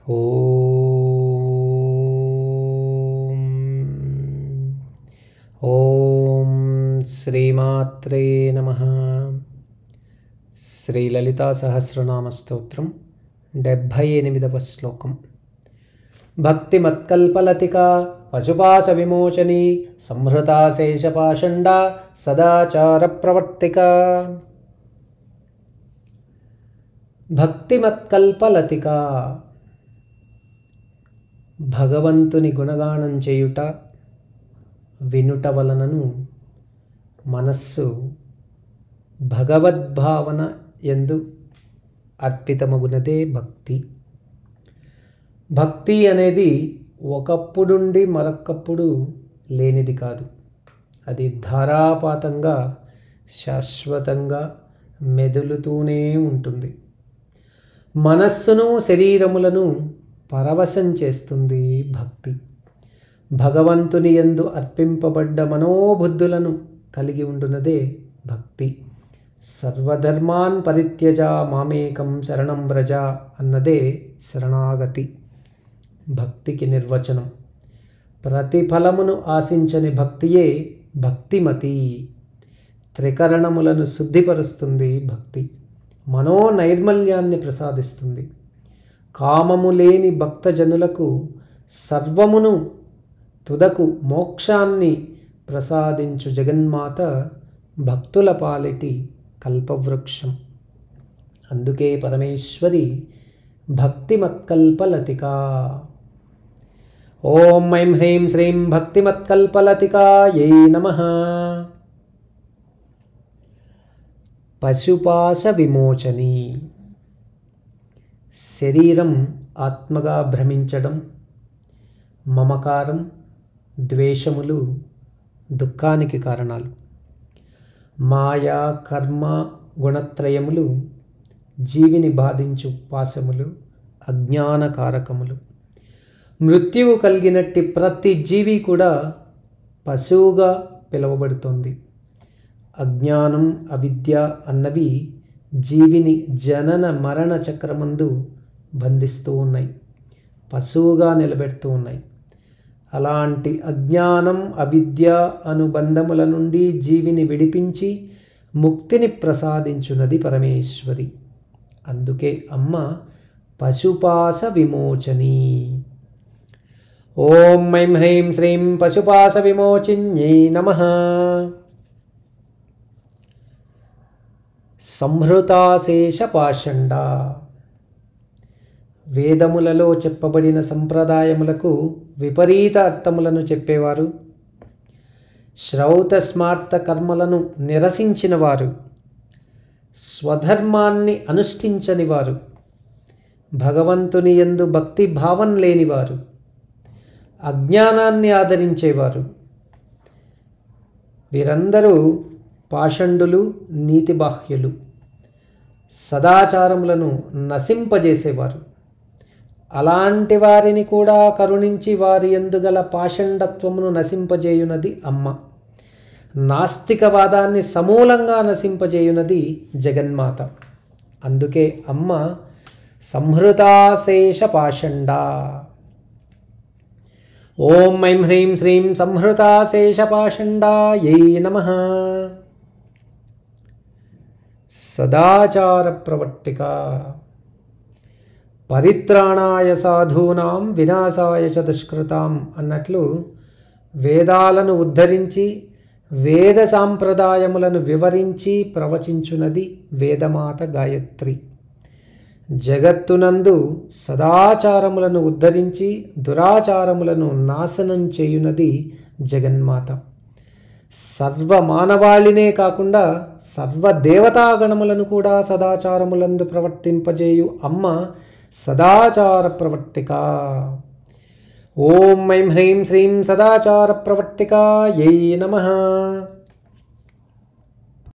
ఓం ఓం శ్రీమాత్రే నమః. శ్రీ లలితా సహస్రనామ స్తోత్రం 78వ శ్లోకం. భక్తిమత్కల్పలతికా పశుపాశ విమోచనీ సంహృతా శేషపాషండా సదాచార ప్రవర్తిక. భక్తిమత్కల్పలతిక, భగవంతుని గుణగానం చేయుట వినుట వలనను మనస్సు భగవద్భావన యందు అర్పితమగునదే భక్తి. భక్తి అనేది ఒకప్పుడుండి మరొకప్పుడు లేనిది కాదు. అది ధారాపాతంగా శాశ్వతంగా మెదులుతూనే ఉంటుంది. మనస్సును శరీరములను పరవశం చేస్తుంది భక్తి. భగవంతుని యందు అర్పింపబడ్డ మనోబుద్ధులను కలిగి ఉండునదే భక్తి. సర్వధర్మాన్ పరిత్యజ మామేకం శరణం వ్రజ అన్నదే శరణాగతి. భక్తికి నిర్వచనం. ప్రతిఫలమును ఆశించని భక్తియే భక్తిమతి. త్రికరణములను శుద్ధిపరుస్తుంది భక్తి. మనోనైర్మల్యాన్ని ప్రసాదిస్తుంది. కామము లేని భక్తజనులకు సర్వమును తుదకు మోక్షాన్ని ప్రసాదించు జగన్మాత భక్తుల పాలిటి కల్పవృక్షం. అందుకే పరమేశ్వరి భక్తిమత్కల్పలతికా. ఓం ఐం హ్రీం శ్రీం భక్తిమత్కల్పలతికాయై నమః. పశుపాశ విమోచని. శరీరం ఆత్మగా భ్రమించడం, మమకారం, ద్వేషములు దుఃఖానికి కారణాలు. మాయా కర్మ గుణత్రయములు జీవిని బాధించు పాశములు, అజ్ఞానకారకములు. మృత్యువు కలిగినట్టి ప్రతి జీవి కూడా పశువుగా పిలువబడుతోంది. అజ్ఞానం, అవిద్య అన్నవి జీవిని జనన మరణ చక్రమందు బంధిస్తూ ఉన్నాయి, పశువుగా నిలబెడుతూ ఉన్నాయి. అలాంటి అజ్ఞానం, అవిద్య అనుబంధముల నుండి జీవిని విడిపించి ముక్తిని ప్రసాదించున్నది పరమేశ్వరి. అందుకే అమ్మ పశుపాశ విమోచని. ఓం ఐం హ్రీం శ్రీం పశుపాశ విమోచిన్యై నమః. సంహృతాశేషపాషండ. వేదములలో చెప్పబడిన సంప్రదాయములకు విపరీత అర్థములను చెప్పేవారు, శ్రౌత స్మార్త కర్మలను నిరసించినవారు, స్వధర్మాన్ని అనుష్ఠించనివారు, భగవంతుని యందు భక్తి భావం లేనివారు, అజ్ఞానాన్ని ఆదరించేవారు, వీరందరూ పాషండులు, నీతిబాహ్యులు, సదాచారములను నశింపజేసేవారు. అలాంటి వారిని కూడా కరుణించి వారి యందుగల పాషండత్వమును నశింపజేయునది అమ్మ. నాస్తికవాదాన్ని సమూలంగా నశింపజేయునది జగన్మాత. అందుకే అమ్మ సంహృతాశేషపాషండ. ఓం ఐం హ్రీం శ్రీం సంహృతాశేషపాషండాయై నమః. సదాచార ప్రవర్తిక. పరిత్రాణాయ సాధూనాం వినాశాయ చ దుష్కృతాం అన్నట్లు వేదాలను ఉద్ధరించి వేద సాంప్రదాయములను వివరించి ప్రవచించునది వేదమాత గాయత్రి. జగత్తునందు సదాచారములను ఉద్ధరించి దురాచారములను నాశనం చేయునది జగన్మాత. సర్వమానవాళినే కాకుండా సర్వదేవతాగణములను కూడా సదాచారములందు ప్రవర్తింపజేయు అమ్మ సదాచార ప్రవర్తిక. ఓం ఐం హ్రీం శ్రీం సదాచార ప్రవర్తికాయై నమః.